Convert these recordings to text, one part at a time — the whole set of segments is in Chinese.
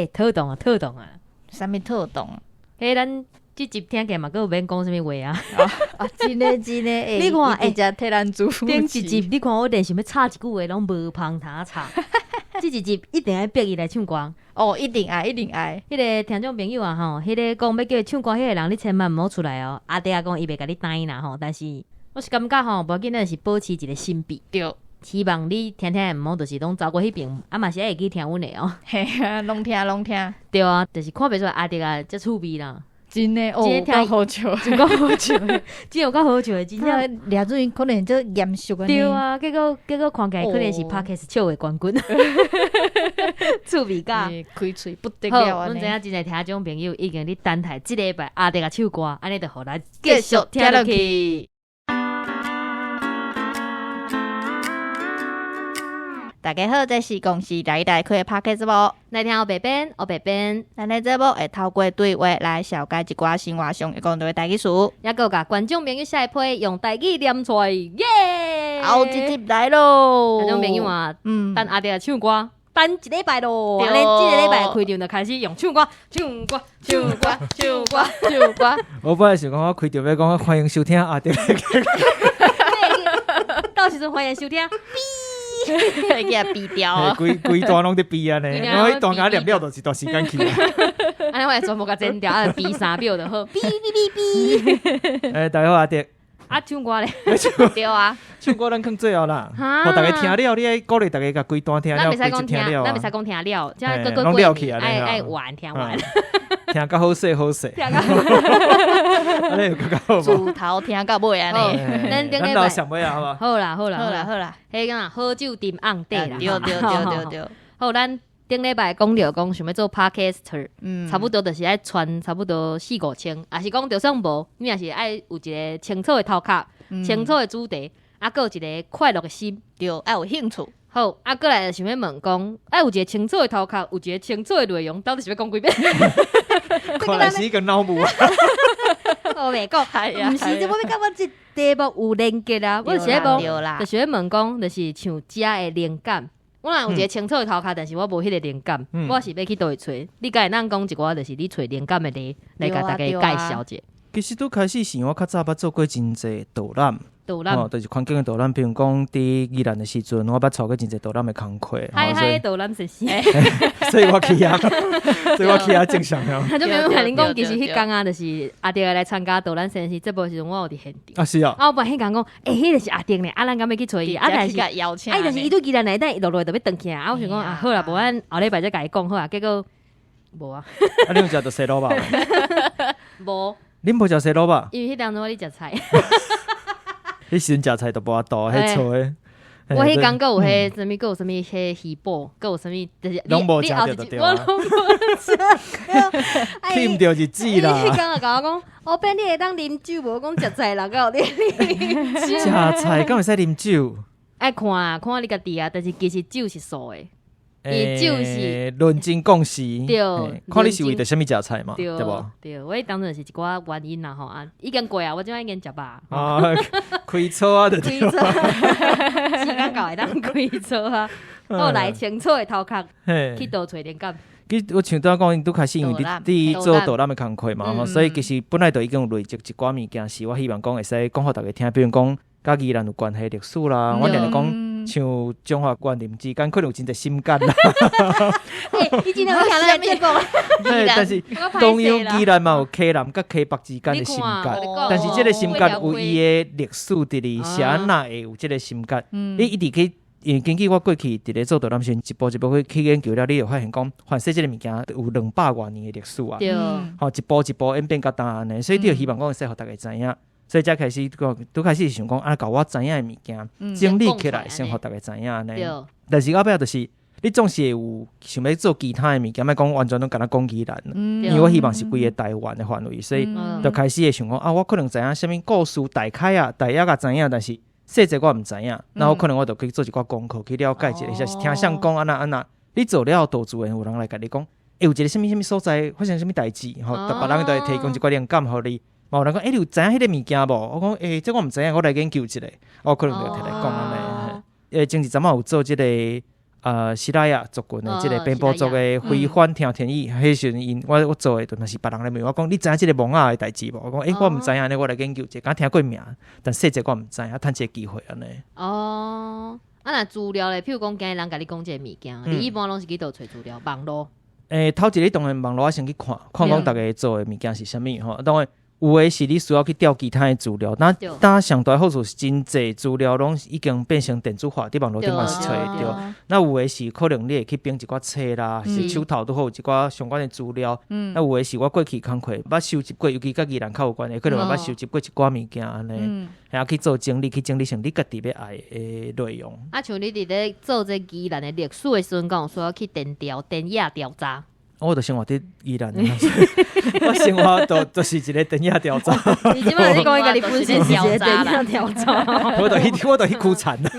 特动啊，啥物特动？咱这集听起来嘛，佫有免讲什么话啊？真的，你看直接替咱主顶一集你看我连想要插一句话拢无旁他插，这一集一定要逼伊来唱歌。一定爱。迄个听众朋友啊吼，迄个讲要叫伊唱歌，迄个人你千万毋好出来哦。阿弟啊讲伊袂甲你答应啦吼，但是我是感觉吼，无要紧，就是保持一个神秘。对，希望你听毋好，就是拢走过迄边，嘛是会记听阮的哦。嘿啊，拢听。对啊，就是看袂出来阿弟啊，遮趣味啦。真的听好笑，真够好笑的，真有够好笑的，真正俩准可能就严肃的。对啊，结果看起来可能是 Podcast 笑的冠军，趣味噶，开嘴不得了啊！阮知影真侪听众朋友已经咧等待即礼拜阿弟个唱歌，安尼就互咱继续听落去。大家好，这是公司来开的 Podcast 节目，来听白边，咱的节目会透过对话来了解一寡生活上会讲到的台语词，也有甲观众朋友下批用台语念出来，耶！好，直接来咯！观众朋友啊，等阿弟个唱歌。等一礼拜咯，安尼这个礼拜开场就开始用唱歌。我本来想讲，我开场要讲欢迎收听阿弟。到时阵欢迎收听。会给它逼掉啊！规段拢在逼啊呢，因为一段甲念了就是一段时间去。安尼我全部甲剪掉，逼3秒就好。逼。大家好，阿弟。唱歌咧，对啊，唱歌咱放最后啦，互大家听了，你爱鼓励大家甲规段听了，咱袂使讲听了，咱袂使讲听了，即个拢了去啊，爱玩听完，听甲好势，安尼有较好无？自头听到尾安尼，咱老上尾啊，好无？好啦，迄个好酒啉红底啦，对。好，咱顶礼拜讲着讲想要做 podcaster，差不多就是爱传差不多4-5千，也是讲就算无，你也是爱有一个清楚的头壳，清楚的主题，还有一个快乐的心，对，爱有兴趣。好，过来想要问讲，爱有一个清楚的头壳，有一个清楚的内容，到底是要讲几遍？看来是一个脑雾啊！我袂讲，毋是，我要甲我这题目有连结啊！我是要问，就是要问讲，就是像遮的灵感。我若有一个清楚的头壳，但是我无迄个灵感，我是要去倒位找？你敢会当讲一寡，就是你找灵感的例来甲大家介绍者。其实拄开始是我较早捌做过真侪导览，就是环境的导览，比如讲伫宜兰的时阵，我捌操过真侪导览的工课。嗨，导览实习，所以我去啊，正常啊。他就没有跟恁讲，其实迄天啊，就是阿弟来参加导览实习，这部时阵我有伫现场。啊是啊。我本迄天讲，迄个是阿弟呢，咱敢要去找伊，但是邀请，但是伊对宜兰来，但落落就要转起来。我想讲，好啦，无咱后礼拜再甲伊讲好啊。结果无啊。你有食到西萝卜？无。恁无食西萝卜？因为迄当中我咧食菜。迄时阵食菜都无多，迄错诶。我迄刚有迄什么，有什么迄鱼脯，有什么就是拢无食着就对啊。我拢无食。欠着日子啦。伊迄刚甲我讲，我变你会当啉酒无？讲食菜人有咧啉酒。食菜敢会使啉酒？爱看你家己啊，但是其实酒是素诶。伊酒是论斤讲实，对，看你是为着什么食菜嘛，对无？对，我当然是一寡原因啦吼啊，已经过啊，我即摆已经食饱。啊，开错啊，就对。开错，时间到会当开错啊。后来清楚的头壳去倒找灵感。我像拄仔讲，拄开始因为你做导览的工课嘛，所以其实本来就已经有累积一寡物件，是我希望讲会使讲互大家听，比如讲甲宜兰有关系历史啦，我定定讲。像中华关林之间可能有真侪心肝啦，你今天有听咱节目？但是中央宜兰嘛有溪南甲溪北之间的心肝，但是这个心肝有伊的历史伫哩，是安那会有这个心肝？你一直去，因为根据我过去伫咧做导览时，一步一步去研究了，你会发现讲，凡是这个物件有200多年的历史啊，吼一步一步演变到当安尼，所以你就希望讲会使互大家知影。所以才开始拄开始想讲甲我知影的物件整理起来，先互大家知影安尼。但是后壁就是你总是会有想要做其他的物件，莫讲完全拢敢若讲宜兰，因为我希望是规个台湾的范围，所以就开始会想讲我可能知影什么故事大概啊，大约也知影，但是细节我毋知影，那我可能我就去做一寡功课去了解一下，就是听谁讲安那，你做了导主有人来甲你讲，有一个什么所在发生什么代志，吼，别人就会提供一寡灵感互你。有人讲，你有知影迄个物件无？我讲，这我毋知影，我来研究一下。我可能就摕来讲安尼。前一阵仔有做这个西拉雅族群的即个边部族的非凡听天意，迄时阵我做的都是别人来问我讲，你知影即个蒙仔的代志无？我讲我毋知影呢，我来研究者，敢听过名，但细节我毋知影，趁一个机会安尼。哦，若资料咧，譬如讲今日人甲你讲即个物件，你一般拢是去倒找资料？网络？头一日当然网络先去看讲大家做的物件是啥物吼，当然。有诶是你需要去调其他诶资料，但上大好处是真济资料拢已经变成电子化，伫网络顶嘛是找会到。那有诶是可能你会去编一寡册啦，是手头都好一寡相关诶资料。那有诶是我过去工课捌收集过，尤其甲宜兰较有关诶，可能捌收集过一寡物件安尼，然后去做整理，去整理成你家己要爱诶内容。像你伫咧做这宜兰诶历史诶时阵，讲说要去电野调查。我就生活伫宜兰，我生活就是一个电野调查。你即摆是讲伊家己本身是一个电野调查，我就去苦产啦。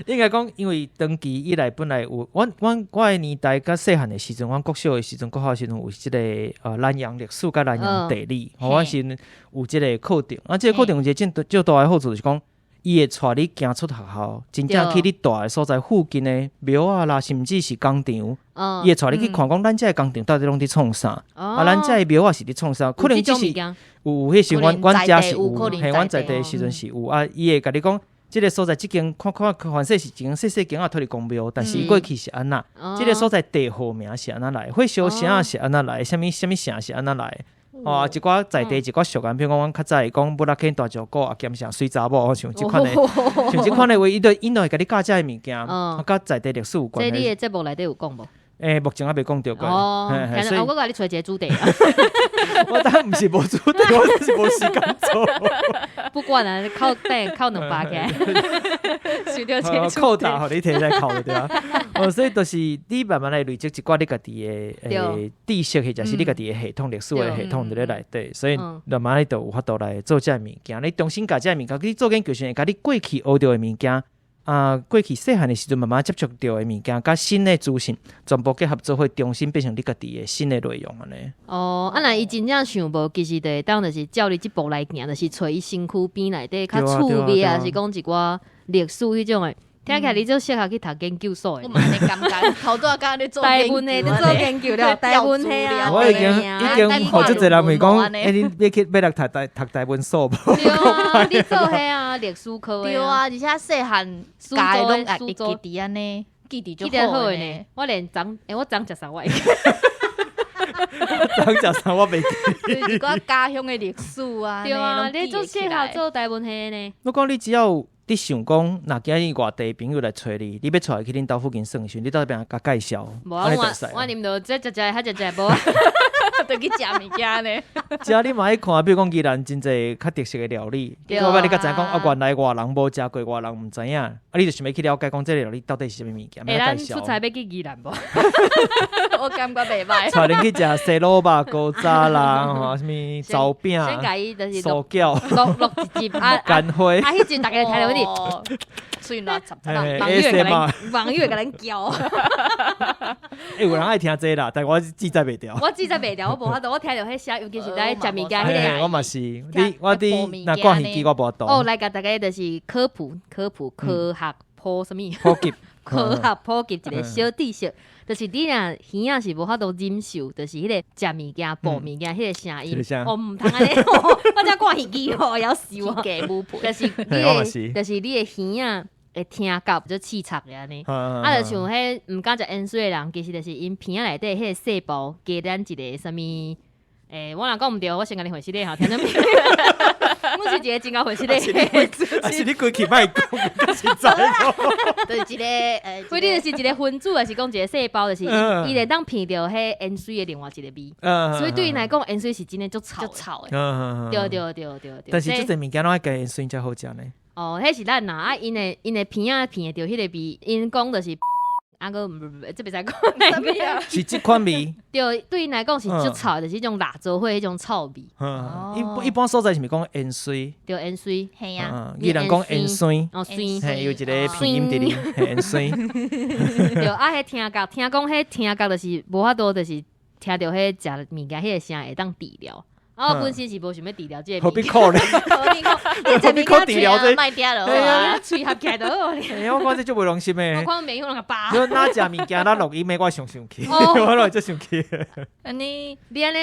应该讲，因为长期以来本来有我的年代甲细汉的时阵，阮国小的时阵、国校的时阵有即个南洋历史甲南洋地理，我是有即个课程。即个课程有一个最大的好处就是讲。伊会带你行出学校，真正去你住的所在附近的庙啊啦，甚至是工厂，伊会带你去看讲咱这工厂到底拢伫创啥，咱这庙啊是伫创啥，可能只是有迄时阮家是有，阮在地的时阵是有啊，伊会甲你讲，即个所在即间看反正是一间细间啊，脱离公庙，但是过去是安那，即个所在地号名是安那来，火烧城啊是安那来，什么城是安那来。一寡在地一寡俗言，比如讲，阮较早会讲，不拉肯大石鼓啊，兼像水查某，像即款的，像即款的话，伊都会甲你教这物件，甲在地历史有关。这你的节目内底有讲无？目前还未讲到过。所以我甲你找一个主题啊。我当然毋是无主题，我只是无时间做。不管啊，靠两把起来，随着结束。扣打，互你摕来扣对啊。所以就是你慢慢来累积一寡你家己的知识，或者是你家己的系统、历史的系统伫咧内底，所以慢慢你就有法度来做这物件。你重新甲这物件，你做研究时，甲你过去学到的物件。过去细汉的时阵，慢慢接触到的物件，甲新的资讯，全部结合做伙，重新变成你家己的新的内容安尼。那伊真正想无，其实就会当就是照你即步来行，就是找伊身躯边内底较趣味啊，是讲一寡历史迄种的。听起来你就适合去读研究所的。我嘛咧感觉，头拄仔你做台湾的做研究了，台湾的啊。我已经好即侪人咪讲，你要来读台湾所无？对啊，你做迄啊历史科的。对啊，而且细汉家拢会记伫安尼，记伫就好呢。我连我长13我。长13我袂记。一个家乡的历史啊。对啊，你做适合做台湾系呢。我讲你只要。你想讲，若今日外地朋友来找你，你要带去恁兜附近算算，你到底边甲介绍？无啊，我啉到这还食无啊，就去食物件呢。食你嘛爱看，比如讲宜兰真侪较特色的料理，我摆你甲知影讲，原来外人无食过，外人毋知影，你就想要去了解讲这个料理到底是啥物物件，要介绍。出差要去宜兰无？我感觉袂歹。带恁去食西萝卜糕渣啦，什么糟饼、酥饺、录一集啊，干花。迄阵大家睇到你。嘴乱插插，网友会甲咱叫。有人爱听这啦，但我记载袂掉。我记载袂掉，我无法度，我听到迄声，尤其是在食物件迄个。我嘛是，我伫那挂耳机我无懂。来甲大家就是科普科学普什么？普及科学普及一个小知识，就是你若耳仔是无法度忍受，就是迄个食物件、播物件迄个声音。毋通安尼，我只挂耳机吼要死我。就是你的耳仔会听到就刺插的安尼。就像迄毋敢食盐水的人，其实就是因鼻仔内底迄个细胞加咱一个什么？我若讲毋对，我先甲你回息咧吼，听到没？我是一个真够回息咧。还是你规气歹讲，更实在咯。就是一个所以你就是一个分子，还是讲一个细胞，就是伊会当闻到迄盐水的另外一个味。所以对因来讲，盐水是真的足臭的。对。但是即个物件拢爱加盐水才好食呢。迄是咱呐，因的鼻仔闻到迄个味，因讲就是。个这边在讲哪个？是这款味。对因来讲是足臭，就是迄种蜡做伙迄种臭味。一般所在是咪讲盐水？对，盐水。系啊。伊人讲盐水。水。有一个鼻音伫哩，盐水。对，迄听觉，听讲迄听觉就是无法度，就是听到迄食物件迄个声会当治疗。我本身是无想要治疗这个，何必靠咧？何必靠治疗这？卖掉了，对啊，喙合起来就好咧。哎，我看这就袂良心诶。我看没有那个疤。就哪食物件，哪录音诶，我生气，我来就生气。你安尼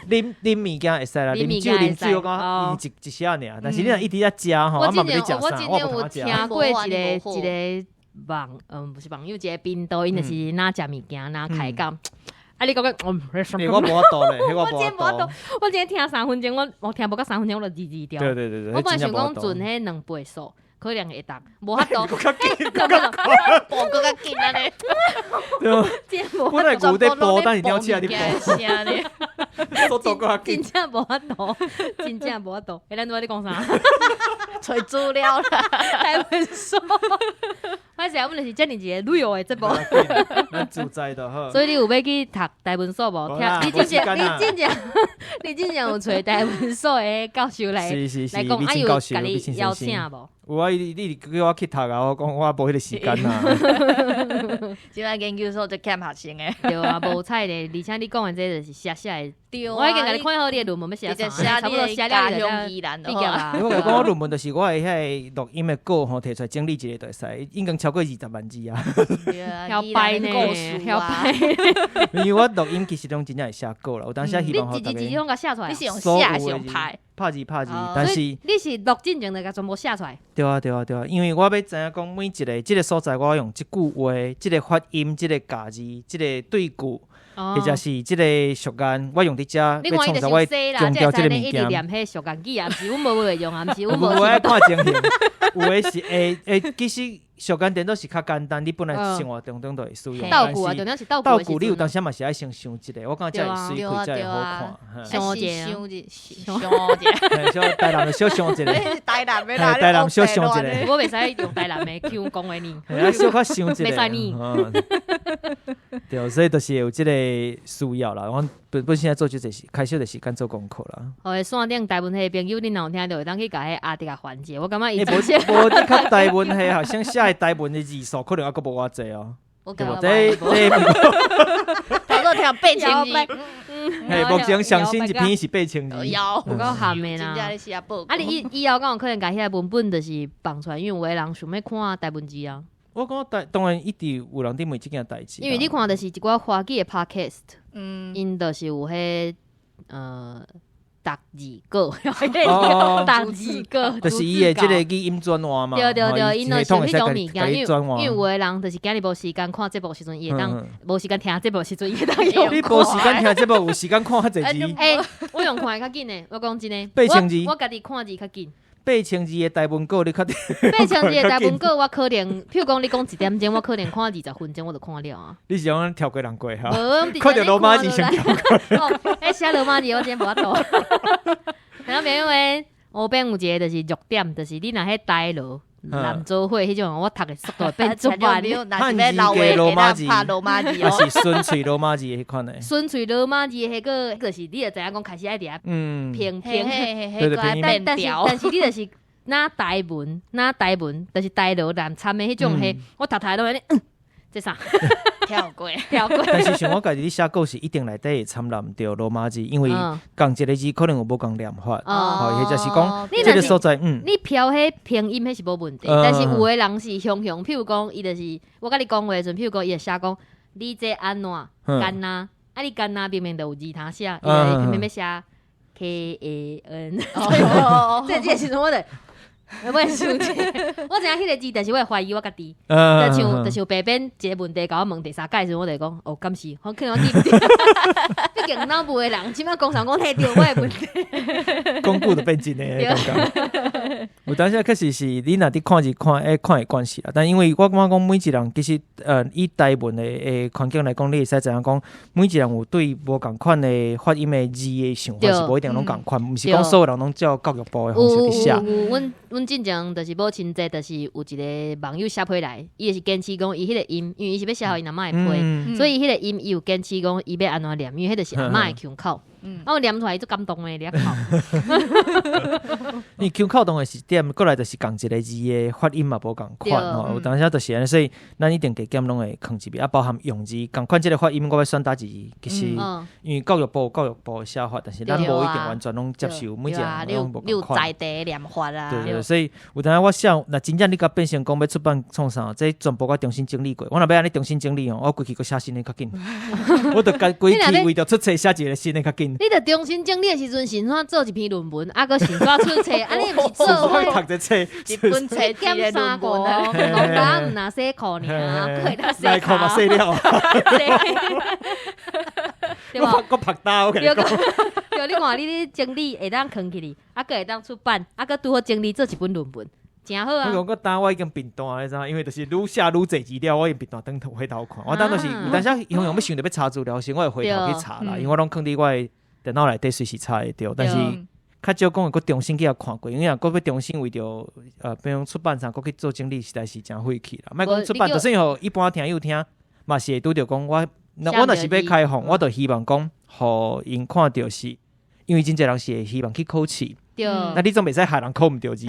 恁啉物件会使啦，啉酒啉水我讲一下尔，但是你若一直在食吼，我嘛袂食啥，我之前有听过一个不是网友，一个频道，因就是哪食物件哪开讲。啊！你讲个，我无法度咧，我无法度。我今天听3分钟，我听无到3分钟，我就字掉。对。我本来想讲存迄2倍速，可能会当，无法度。播较紧啊咧。本来古在播，但是鸟起来你播。速度较紧。真正无法度，真正无法度。咱拄仔你讲啥？找资料啦，台文说。我想我们就是遮尔一个旅游的节目，咱自在就好。所以你有要去读台文所无？你真正有找台文所的教授来讲，啊有甲你邀请无？有啊，你叫我去读啊，我讲我无迄个时间啊。即摆研究所就欠学生诶，对啊，无彩咧，而且你讲的这就是写的。我已经甲你看好你的论文要写啥，差不多写了就毕业啦。我讲我论文就是我的迄个录音的稿吼，摕出来整理一下就会使，已经超过20万字啊。晓摆呢，晓摆。因为我录音其实拢真正会写稿啦，有当时希望你一字拢甲写出来，你是用写是用拍？拍字，但是你是录进前就甲全部写出来。对啊，因为我要知影讲每一个即个所在，我用即句话、即个发音、即个假字、即个对句。或者是即个俗谚，我用伫遮要创造我强调即个物件。一直念迄俗谚语啊，毋是阮无会用啊，毋是阮无。我爱看情形，有诶是其实俗谚点都是较简单，你本来生活当中都会使用。道具啊，重要是道具。道具你有当时嘛是爱先想一个，我感觉才会水开，才会好看。想一下，小台南的小想一个。台南的啦，台南小想一个。我袂使用台南的 Q 讲的呢。小可想一个。袂使呢。对，所以就是有即个需要啦。我本身做就就是开始的时间做功课啦。哦，线顶台文系朋友，恁若有听到会当去甲迄阿弟啊缓解。我感觉伊无你较台文系好像写台文的字数可能还佫无偌济哦。对无？这头都听8,000字。嘿，目前上新一篇是8,000字。有够含的啦。啊，你以后敢有可能甲遐文本就是放出来，因为有的人想要看台文字啊。我讲当然一直有人伫问即件代志，因为你看的是一寡华语的 podcast， 因就是有迄读字稿，读字稿，就是伊的即个语音转换嘛。对，因就是迄种物件，因为有的人就是今日无时间看节目时阵，伊会当无时间听节目时阵，伊会当用。你无时间听节目，有时间看较侪字。我用看较紧的，我讲真的，8,000字，我家己看字较紧。8,000字的台文稿，你确定？8,000字的台文稿，我可能，譬如讲你讲1点钟，我可能看20分钟我就看了啊。你是讲跳过人过哈？看到罗马字先跳过。写罗马字我真无法度。然后因为后边有一个就是弱点，就是你若迄台罗南州会迄种，我读的速度变足慢。汉字嘅罗马字，拍罗马字哦，是纯粹罗马字迄款的。纯粹罗马字迄个，就是你就知影讲开始爱伫遐偏，但是你就是哪台文，就是台罗南参的迄种嘿，我读台都安尼，这啥？跳过。但是像我家己咧写稿是一定内底会参纳唔着罗马字，因为共一个字可能有无共念法，或者是讲这个所在，你飘迄拼音迄是无问题，但是有的人是雄，譬如讲伊就是我甲你讲话时阵，譬如讲伊会写讲你这安怎干呐，啊你干呐明明就有字通写，伊就偏偏要写 KAN， 这时阵我就。我会想者，我知影迄个字，但是我会怀疑我家己。就像白边一个问题，甲我问第三届时，我就讲，敢是，我可能我记唔对。毕竟脑部的人，即摆工厂讲摕着我的问题。公布就变真诶，感觉。有当时确实是你若伫看字看的关系啦，但因为我感觉讲每一人其实以台文的环境来讲，你会使知影讲每一人有对无共款的发音的字的想法是无一定拢共款，毋是讲所有人拢照教育部的方式去写。阮进前就是母亲节，就是有一个网友写批来，伊就是坚持讲伊迄个音，因为伊是要写互因阿嬷的批，所以迄个音伊有坚持讲伊要安怎念，因为迄就是阿嬷的腔口。我念出来就感动诶，你靠。你 Q 扣动的时点，过来就是共一个字的发音嘛，无共款吼。有当时就是安尼，所以咱一定加减拢会放一遍，包含用字共款，即个发音我要选打字，其实因为教育部的写法，但是咱无一定完全拢接受，每一个拢无共款。在地念法啊。对，所以有当时我想，那真正你甲变成讲要出版创啥，这全部我重新整理过。我若要安尼重新整理哦，我规气佫写新的较紧。我着规气为着出册写一个新的较紧。你着重新整理的时阵，先怎做一篇论文，个先怎出册，安尼毋是做伙读一册，一本册减三个，讲甲毋若洗裤尔，可以当洗裤嘛洗了。对吧？我拍刀，我跟你讲。对，你看你整理会当藏起哩，个会当出版，个拄好整理做一本论文，真好啊！我单我已经平淡，你知影？因为就是愈写愈侪资料，我已经平淡回头看。我当就是有当时用要想着要查资料时，我会回头去查啦，因为我拢放伫我的电脑内底随时查会着。但是较少讲会佫重新去看过，因为佫要重新为着比如出版上佫去做整理，实在是真费气啦。莫讲出版，就算互一般听友听，嘛是会拄着讲我若是要开放，我就希望讲，互因看到是，因为真侪人是会希望去考试。那你总袂使害人考毋着字，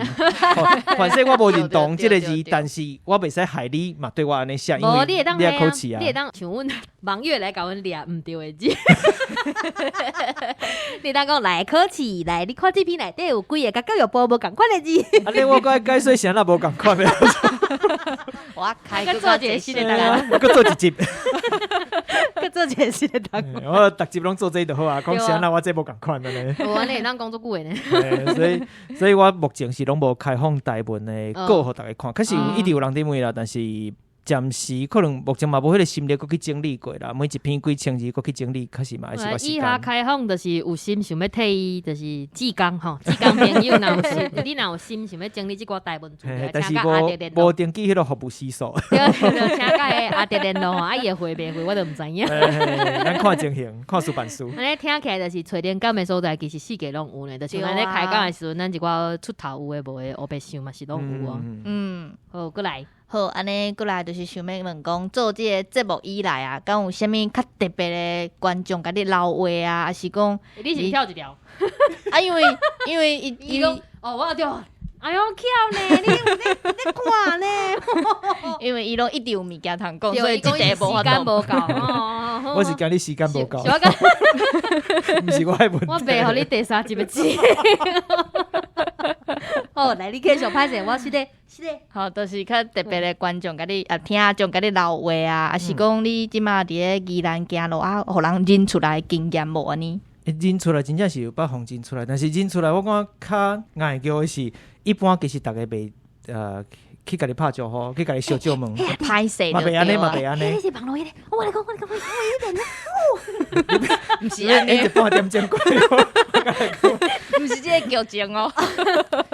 反正我无认同即个字，但是我袂使害你嘛，对我安尼想，因为你要考试啊。你会当像阮网月来甲阮掠毋对的字，你当讲来考试，来你看这篇内底有几个甲教育部无共款的字。安尼我该解说啥啦无共款的。我开个做一个新的档案，我做一集，个做一个新的档案。我逐集拢做这就好啊，讲啥啦我这无共款的呢。我安尼当工作久的呢。所以我目前是拢无开放台文的稿互大家看，可是一直有人伫问啦，但是暂时可能目前嘛无迄个心力佫去整理过啦，每一篇几千字佫去整理，可是嘛还是我时间。以下开放就是有心想要替伊，就是志工吼，志工朋友若有心，你若有心想要整理即个台文资料，但是无登记迄个服务时数。对，请甲阿德联络啊，伊会回袂回我都毋知影。咱看情形，看书办书。安尼听起来就是找灵感的所在，其实四界拢有呢。就是安尼开讲的时阵，咱一寡出头有诶无诶，黑白想嘛是拢有哦。好，过来。好，安尼过来就是想要问讲，做即个节目以来啊，敢有啥物较特别的观众甲你留话啊，还是讲你是跳一条？啊，因为伊讲我对，哎呦巧呢，你看呢？因为伊拢一直有物件通讲，所以即个无时间无够。我是惊你时间无够，毋是我的问题。我袂互你第三集的字。好，来你继续拍摄，我是的。好，就是较特别的观众甲你听众甲你留话啊，还是讲你即马伫咧宜兰行路啊，互人认出来经验无安尼？认出来真正是有北方认出来，但是认出来我感觉较硬叫的是，一般其实大家袂去甲你拍招呼，去甲你小招问，歹势嘛袂安尼，嘛袂安尼。你是网络的，我来讲，我一点，毋是安尼，一半点钟过，毋是即个剧情哦。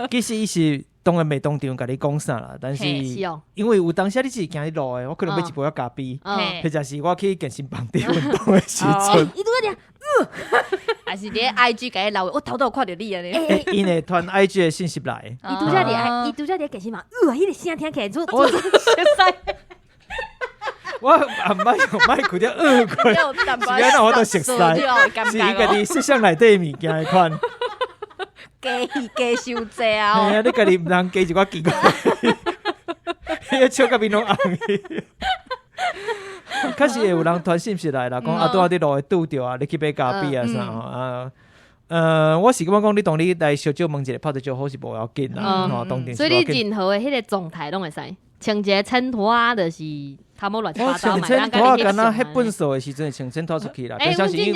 其实伊是。当然袂当场甲你讲啥啦，但是因为有当时你自己行伫路的，我可能要一杯要咖啡，或者是我去健身房伫运动的时阵，伊拄在还是伫 IG 甲伊留，我头都有看到你啊！因会传 IG 的信息来，伊拄则伫健身房，迄个声听起来做我熟悉。我毋莫开着过，是安怎我都熟悉，是伊家己摄像内底物件的款。加收济啊！嘿啊，你家己毋通加一寡奇怪，迄个笑甲面拢红去。确实会有人传信息来啦，讲拄仔伫路会拄着啊，你去买咖啡啊啥啊。我是感觉讲你当你来小酒问一下，拍得就好是无要紧啦，当然。所以你任何的迄个状态拢会使，穿一个衬拖就是。他们乱七八糟嘛，人家你翕翕本数的时阵穿衬拖出去啦。阮之前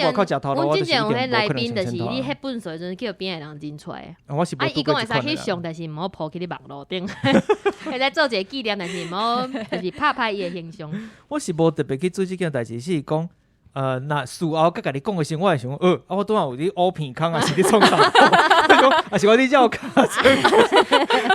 有迄来宾就是你翕本数的时阵叫边个人认出来。我是伊讲会使去上，但是毋好抛去你网络顶，会使做一个纪念，但是毋好就是拍伊的形象。我是无特别去做这件代志，是讲。那事后甲你讲的时候，我会想，我拄仔有啲乌片空，还是你创啥？讲，还是我你叫卡嘴，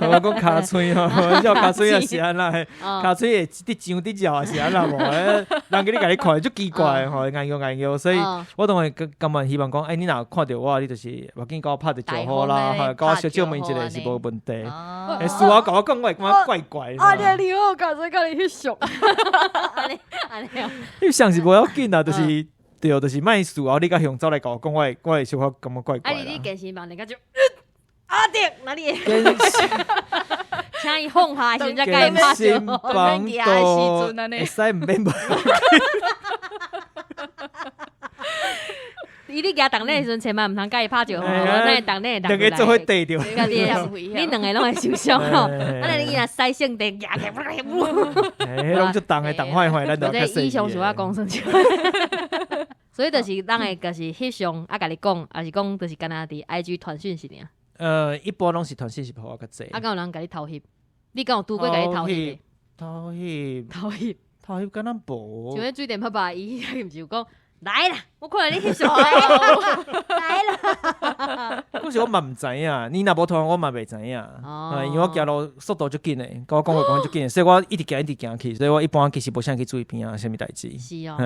我讲卡嘴吼，叫卡嘴也是安啦，卡嘴会滴酱滴嚼也是安啦无？人家你甲你看就奇怪吼，硬摇，所以我当然根本希望讲，你若看到我，你就是要紧甲我拍得就好啦，甲我小酒问一下是无问题。事后甲我讲，我会感觉怪怪。你好，卡嘴甲你翕相，安尼，翕相是无要紧啦，就是对，就是卖事后你甲向走来甲我讲，我会小可感觉怪怪啦。你健身房人家就阿弟哪里？请伊放下时阵才甲伊拍健身照。房都会使毋免无。伊咧举重咧时阵，千万毋通甲伊拍照吼，那重咧两个做伙对着，你两个拢会受伤吼。啊，你若使性地举起，迄拢就重的重坏坏，咱就较以上是我讲算出。所以就是咱会就是翕相啊，甲你讲，还是讲就是干那伫 IG 传讯息尔。一般拢是传讯息互我较济。啊，敢有人甲你偷翕？你敢有拄过甲你偷翕？偷翕，敢若无。像迄水电爸爸伊，毋是有讲来啦，我看到你翕相来啦。可是我嘛毋知影，你若无偷，我嘛袂知影。因为我行路速度足紧的，甲我讲话足紧的，所以我一直行去，所以我一般其实无啥去注意边啊，啥物代志。是哦，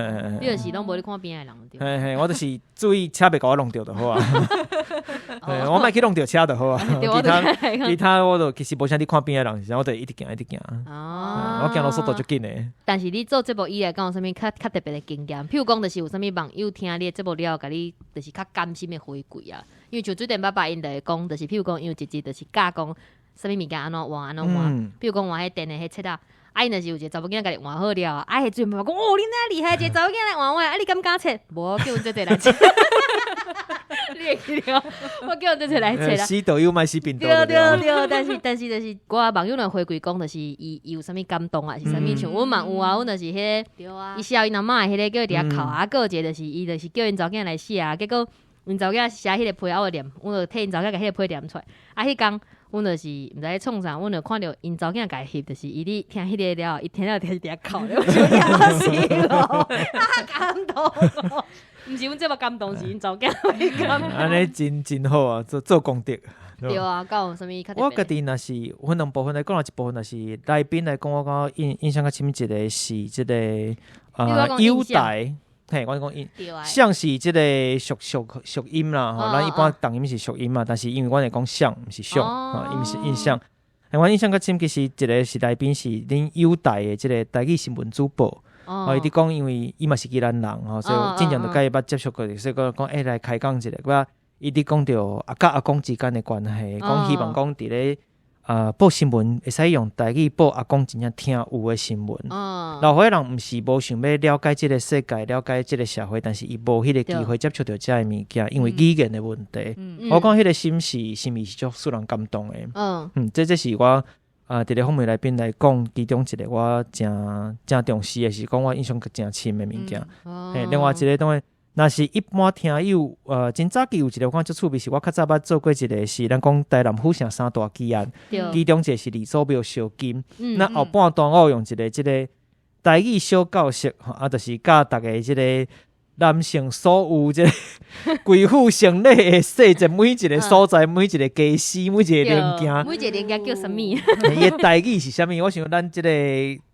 你就是拢无咧看边的人对。嘿，我就是注意车袂甲我弄着就好啊。我莫去弄着车就好啊。其他我就其实无啥咧看边的人，我就一直行。我行路速度足紧的。但是你做节目以来，敢有啥物较特别的经验？譬如讲，就是有啥物网友听你的节目了，甲你就是较甘心的回馈啊。因为像水电爸爸因就会讲，就是譬如讲，因为一集就是教讲啥物物件安怎换。譬如讲换迄电的迄切啊，因就是有一个查某囝仔甲你换好了，迄水电爸爸讲哦，你哪厉害，一个查某囝来换啊，你敢敢切？无叫阮姐来切。你会记得？我叫阮姐来切啦。死导游卖死病毒。对，但是就是我网友来回馈讲，就是伊有啥物感动啊，是啥物像阮嘛有啊，阮就是迄伊笑因阿嬷迄个叫伊伫遐哭啊，个一个就是伊就是叫因查某囝来写啊，结果因查某囝写迄个批，我念，阮就替因查某囝甲迄个批念出来。啊，迄工阮就是毋知咧创啥，阮就看到因查某囝甲伊翕，就是伊咧听迄个了，伊听了伫遐哭了，就要死咯，感动。毋是阮这么感动，是因查某囝感动。安尼真好啊，做功德。对啊，有啥物？我家己若是分两部分来讲，一部分就是来宾来讲，我感觉印象较深一个是即个优待。嘿，我讲像是即个属音啦，咱一般同音是属音嘛，但是因为我会讲像，毋是像，因为是印象。我印象较深，其实一个是来宾是恁优待的即个台语新闻主播。伊伫讲，因为伊嘛是宜兰人所以真正就甲伊捌接触过，所以讲来开讲一下。我伊伫讲着甲阿公之间的关系，讲希望讲伫咧报新闻会使用台语报阿公真正听有的新闻。老岁人毋是无想要了解即个世界，了解即个社会，但是伊无迄个机会接触到遮个物件，因为语言的问题。我讲迄个心意是足使人感动的。这是我伫咧访问来宾来讲，其中一个我真重视的是讲我印象真深的物件。另外一个当然。若是一般听友，真早期有一个我感觉足趣味，是我较早捌做过一个是咱讲台南府城三大奇案，其中一个是李祖庙烧金。那后半段我用一个即个台语小教室，就是教大家即个男性所有即个贵妇生理的细节，每一个所在、每一个家私、每一个零件，每一个零件叫啥物？伊的台语是啥物？我想咱即个。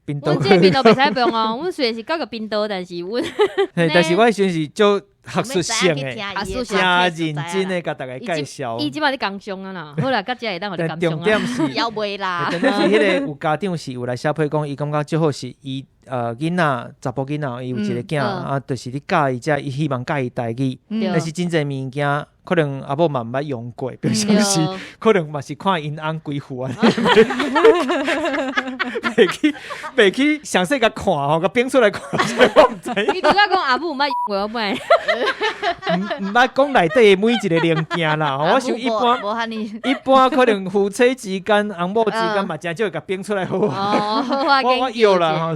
阮这频道袂使用哦，阮虽然是教个频道，但是阮，但是我迄时是做学术性的，真认真的甲大家介绍。伊即摆咧工商啊啦，好啦，甲遮会当互你工商啊。重点是要袂啦。重点是迄个有家长是有来写批讲，伊感觉最好是伊囡仔查甫囡仔伊有一个囝就是你教伊遮，伊希望教伊台语，但是真侪物件。可能阿母嘛毋捌用过，比如像是可能嘛是看因翁规副啊，袂去详细甲看吼，甲编出来看，所以我毋知。你拄仔讲阿母毋捌用过，我本毋捌讲内底每一个零件啦。我想一般可能夫妻之间、翁某之间嘛，真少会甲编出来好。我有啦，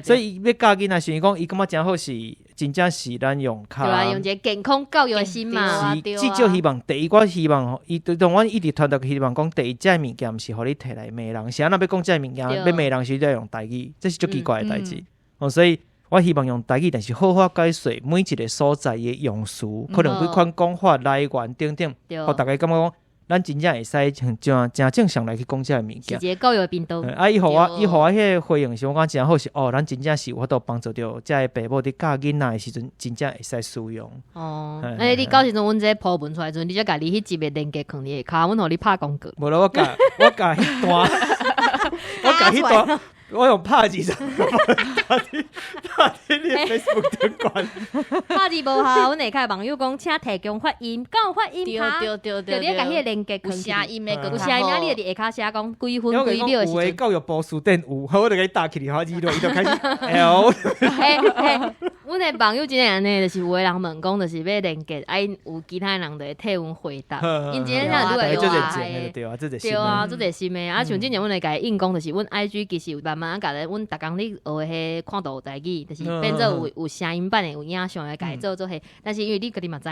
所以要教囡仔是讲，伊感觉真好是。真正是咱用较，对啊，用一个健康教育的心嘛。至少希望第一，我希望伊对阮一直传达希望讲，第一这物件毋是互你摕来骂人，是安那要讲这物件要骂人时就要用台语，这是足奇怪的代志。所以我希望用台语，但是好好解说每一个所在的用词，可能几款讲法来源等等，互大家感觉讲。咱真正会使真正常来去讲这个物件，是一个教育的频道。伊互我迄个回应是，我感觉真好是咱真正是有法度帮助到这个爸母伫教囡仔的时阵，真正会使使用。你到时阵阮这鋪文出来时阵，你才家你迄集的链接放你下骹，阮互你拍广告。无啦，我甲迄段，我用拍字就打你 Facebook 顶管。拍字无效，阮下骹网友讲，请提供发音，敢有发音拍？对，你甲迄个连接，有声音的，有声音，你就伫下骹写讲几分几秒的时阵。有诶，教育部书店有，我就给伊打起来，伊就开始 L。阮的网友真正安尼，就是有诶人问讲，就是要连接，有其他人就会替阮回答。因真正愈来愈爱对啊，对啊，做者心诶。啊，像之前阮会甲伊应讲，就是阮 IG 其实有慢慢甲咧，阮逐工咧学迄看图台语，就是变做有声音版诶，有影像诶，甲伊做迄。但是因为你家己嘛知，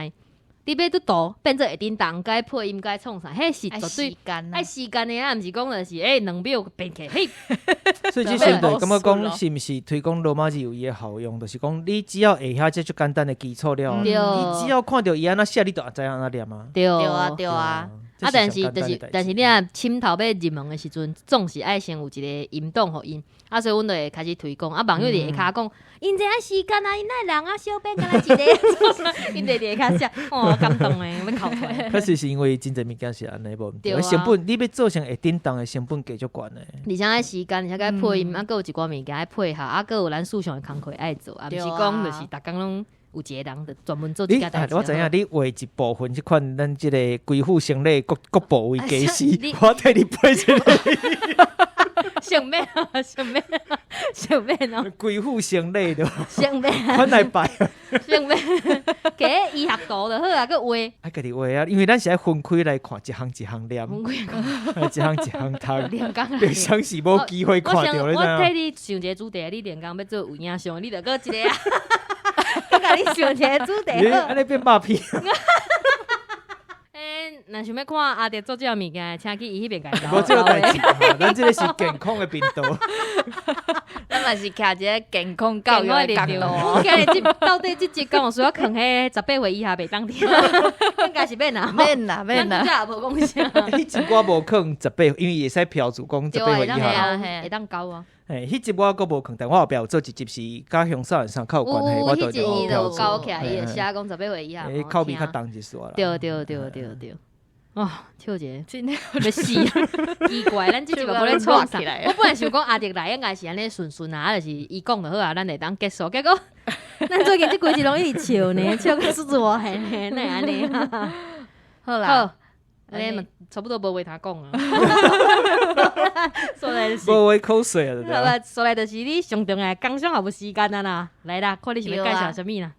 你要读图变做会叮当，该配音该创啥，迄是绝对爱时间诶，啊，毋是讲就是2秒变起嘿。所以即时就感觉讲，是毋是推广罗马字有伊诶效用？就是讲，你只要会晓这最简单诶基础了，你只要看到伊安那写，你就知影安那念啊。对啊。但是你啊，深头要入门的时阵，总是爱先有一个引导互因。所以阮就会开始推广。网友伫下骹讲，因这时间啊，因那人啊，小编干来一个，因伫下骹写，感动诶，要哭出来。确实是因为真侪物件是安尼无毋对，成本你要做成会叮当诶，成本加足悬诶。而且爱时间，而且该配音，佫有一寡物件爱配合，佫有咱思想诶工课爱做，毋是讲就是逐工拢。有一个人就专门做这件代志。我知影你画一部分，即款咱即个鬼父行礼各部位假死，我替你配一个。想要哦。鬼父行礼着。想要。款来拜。想要。加医学图就好啊，佮画。爱家己画啊，因为咱是爱分开来看，一项念。一项读。连工。连想是无机会看到你知影。我替你想一个主题，你连工要做有影像，你着搁一个啊。我甲你想一个主题好。安尼变肉片。若想要看阿迪做这样物件，请去伊迄边介绍。无这个代志，咱这个是健康的频道。咱嘛是徛一个健康教育的角度。今日到底这集讲有需要囥迄18岁以下袂当听，应该是免啦。免啦。咱也无讲啥。迄一我无囥18岁，因为会使嫖主讲18岁以下。会当教啊。迄集我佫无囥，但我后壁有做一集是甲乡少年上较有关系，我就有教起来，伊就写讲18岁以下。口味较重一丝啦。对。跳姐真的要死，奇怪，咱这集无咧创啥。我本来想讲阿迪来应该是安尼顺啊，就是伊讲就好啊，咱会当结束。结果咱最近这几集拢一直笑呢，笑个是我嘿嘿，那安尼啊。好啦，安尼嘛差不多无话通讲啊。说来就是无话口水啊，对不对？说来就是你上重要的工商也无时间啊啦，来啦，看你是要介绍什么啦？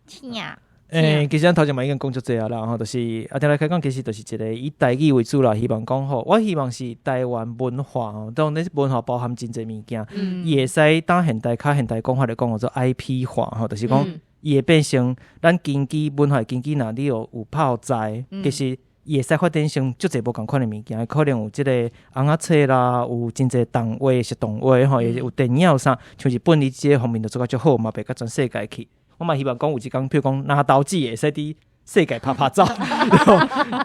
其实咱头前嘛已经讲足济啊啦，吼，就是听来开讲，其实就是一个以台语为主啦。希望讲吼，我希望是台湾文化吼，当然文化包含真济物件，伊会使当现代较现代讲法来讲，叫做 IP 化吼，就是讲伊会变成咱经济文化经济哪里有拍在，其实伊会使发展成足济无共款的物件，可能有即个红仔册啦，有真济动画是动画吼，也有电影啥，像日本伊即个方面就做甲足好嘛，袂甲全世界去。我嘛希望讲有一天，譬如讲拿刀子会使伫世界拍照，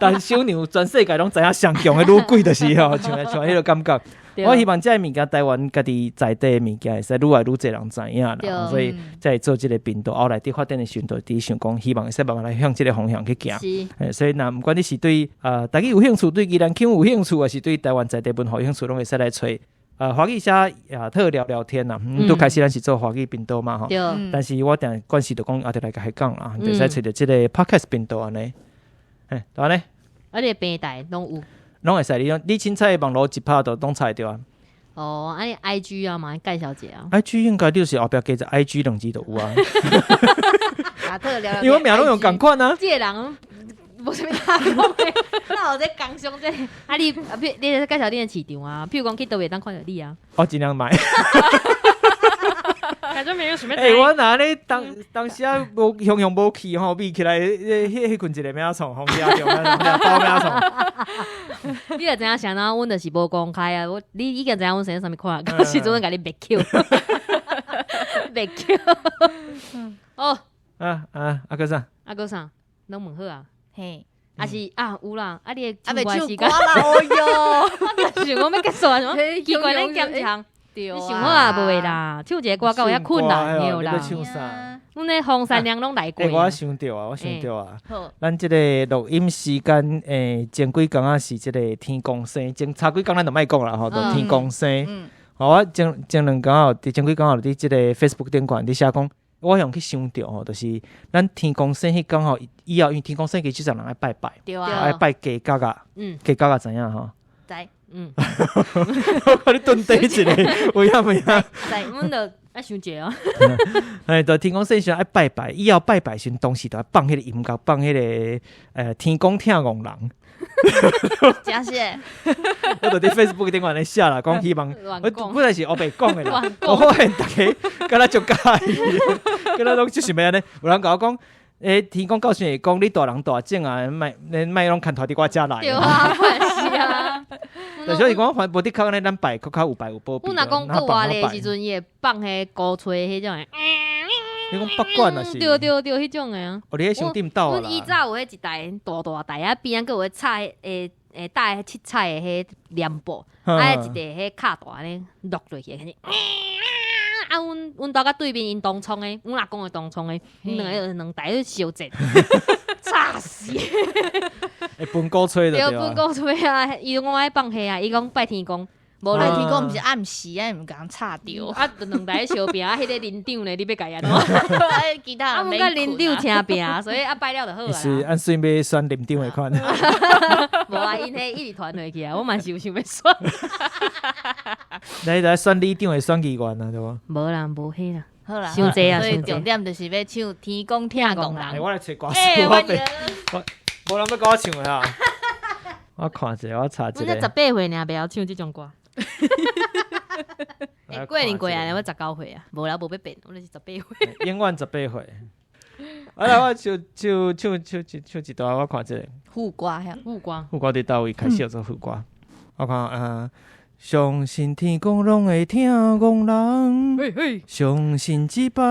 但小牛全世界拢知影上强的女鬼就是吼，像迄个感觉。我希望这个物件台湾家己在地的物件会使愈来愈侪人知影啦，所以才会做这个频道。后来伫发展的时阵，伫想讲希望会使慢慢来向这个方向去行。所以若不管你是对大家有兴趣，对宜兰腔有兴趣，还是对台湾在地文化有兴趣，拢会使来找。华语社也特聊聊天啦，拄开始咱是做华语频道嘛吼，但是我定关系就讲阿弟来甲迄讲啦，就使找着即个 podcast 频道安尼，对安尼，你平台拢有，拢会使你凊彩网络一拍就拢查着啊。你 IG 啊嘛，介绍者啊 ，IG 应该就是后壁加着 IG 2字就有啊。特聊聊，因为我名拢用共款啊。这个人。无啥物大讲诶，那有在工商这你介绍你的市场啊？譬如讲去倒位当看到你啊，我尽量买。感觉没有什么。我拿咧当时啊，无雄无去吼，比起来迄群一个咩创，红标着包咩创。你就知影想到阮就是无公开啊，你已经知影阮生啥物看，到时阵甲你别 Q，别 Q。哦。个啥？啥？拢问好啊。嘿，是有啦，你的袂唱歌时间，哦哟，我想讲要结束啊，什么奇怪咱减一项，你想好啊袂啦？唱一个歌够遐困难对啦。唱啥？阮咧黄山娘拢来过。我想着啊，咱即个录音时间前几工是即个天公生，前差几工咱就莫讲啦吼，就天公生。我前两天后，前几天后伫即个 Facebook 顶管伫写讲，我用去想到吼，就是咱天公生迄刚好以后，因为天公生其实人爱拜拜，对啊，爱拜鸡角啊，鸡角啊怎样吼？知，我看你蹲地一下，有影无影？知，阮就爱想者哦。就天公生时爱拜拜，以后拜拜时当时就要放迄个音乐，放迄个天公听戆人。真是，我就伫 Facebook 顶管咧写啦，讲希望，我本来是我白讲的啦，我发现大家敢若足介意，敢若拢就是要安尼。有人甲我讲，天公告诉你讲，你大人大种啊，莫拢牵拖伫我遮来。对啊，是啊。所以讲，反无的确安尼，咱拜较有拜有保庇。阮若讲国外的时阵，伊会放迄鼓吹迄种的。你讲北管啊是？对，迄种的啊。哦，你迄上顶斗啦。阮以前有迄一台大台啊，边仔佫有迄插带七彩的迄帘布，啊一个迄卡大咧落落去，啊，阮兜甲对面因东创的，阮阿公的东创的，两台咧相战，吵死！会分鼓吹的对分鼓吹啊！伊讲我爱放迄啊，伊讲拜天公。无拜天公毋是暗时啊，毋共插着。啊，两台相拼啊，迄个林长咧，你要甲伊安怎？其他人免困。啊，阮甲林长请拼，所以啊拜了就好啊。是按算要选林长的款。无啊，因迄一直传回去啊，我嘛是有想要选。你来选里长的选议员啊，对无？无啦，无迄啦。好啦，伤济啊，所以重点就是要唱天公听戆人。我来找歌词，无人要甲我唱的啊。我看者，我查者。阮才18岁尔，袂晓唱即种歌。过年过啊，我19岁啊，无啦，无要变，我就是18岁。永远18岁。啊来，我唱一段，我看者。副歌遐，副歌伫倒位开始要做副歌。我看相信天公拢会听戆人，相信一摆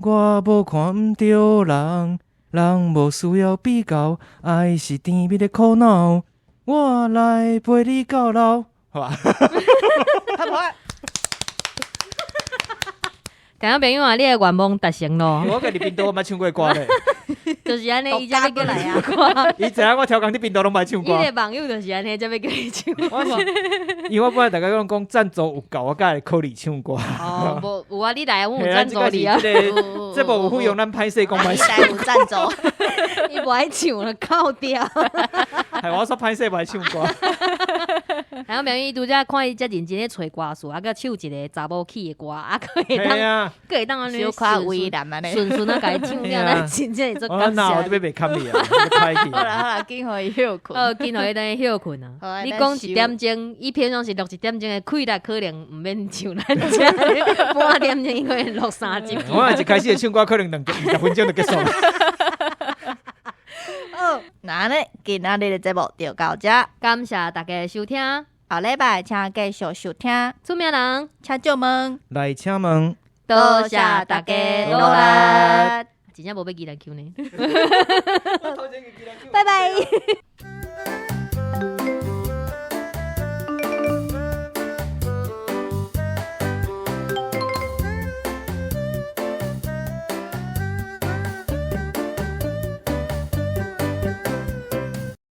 我无看毋着人，人无需要比较，爱是甜蜜的苦恼。我来陪你到老，好吧？感谢朋友啊，你的愿望达成咯。我甲你频道我捌唱过歌咧，就是安尼，伊才要过来啊。伊知影我超工伫频道拢捌唱歌。伊的网友就是安尼，才要叫你唱。因为我本来大家讲赞助有够，我才会考虑唱歌。哦，无有啊，你来，阮有赞助你啊。这无有费用，咱歹势讲歹势。有赞助，伊无爱唱了，扣掉。系我说歹势无爱唱歌。然后明伊拄则看伊遮认真咧找歌词，啊，佮唱一个查某起的歌，啊，佮会当，佮会当安尼小可威男安尼，顺顺啊，甲伊唱了，咱真正会做感谢。我这边袂堪你啊，歹去。好啦，紧互伊休困。紧互伊等伊休困啊。你讲1点钟，伊平常是录1点钟的，开力可能毋免唱咱遮，半点钟伊可能录3集。我一开始的唱歌可能20分钟就结束了。那呢，今仔日的节目就到这，感谢大家的收听，下礼拜请继续收听。出名人，请借问，来请问，多谢大家努力。真正无要技能 Q 呢。拜拜。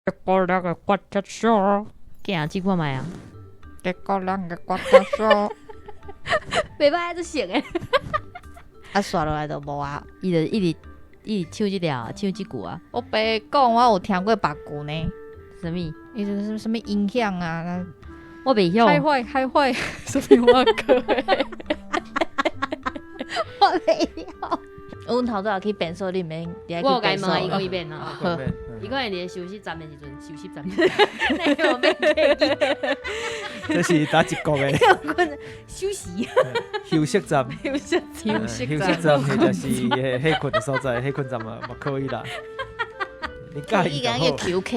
一個兩個骨質疏，行即看覓啊！一個兩個骨質疏，袂歹都成誒。啊，刷落來就無啊。伊就一直唱即條，唱即句啊。我爸講，我有聽過別句呢。什麼？伊就是什麼影響啊？我袂曉。開會，什麼歌？我袂曉。阮頭早去變數裡面，我有甲伊問伊講伊變啊。伊講伊休息站的時陣，休息站，你有咩記？這是打一國的。休息。休息站。休息站，迄就是迄困的所在，迄困站嘛，嘛可以啦。你介意就好，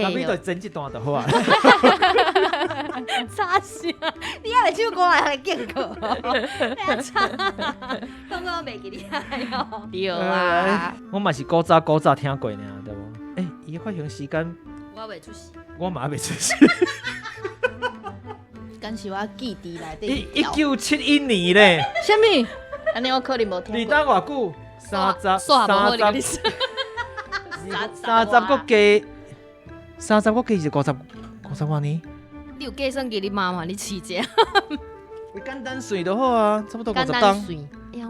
後面就整一段就好啊。差死啊！你還袂唱歌來見過？你差，當作我袂記你哦。對啊，我嘛是古早聽過呢，對無？伊發行時間，我袂出席，我嘛袂出席。敢是我記憶內底。 1971年咧。什麼？安尼我可能無聽過。你等偌久？30個幾？30個幾是50多年？你有計算給你媽媽？你試者？简单水就好啊，差不多50档。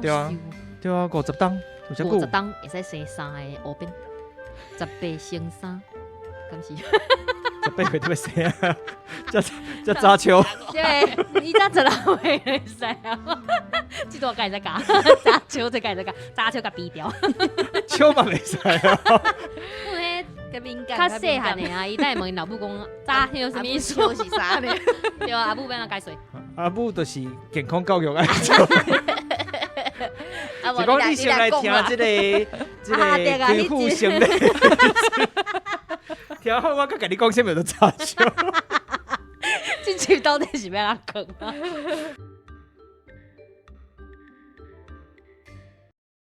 对啊，对啊，50档，有遮久。50档会使生衫的乌边，18生衫，敢是？18岁特别生啊，这早秋。对，你才16岁会使啊，这段该再加，早秋再该再加，早秋甲逼掉。秋嘛袂使啊。较敏感，较细汉的啊，伊等下问因老母讲，早秋什么意思？是啥呢？对啊，阿母要哪解说？阿母就是健康教育爱做。是讲你先来听这个恢复性的，听好我甲你讲什么就早秋。这句到底是要哪讲啊？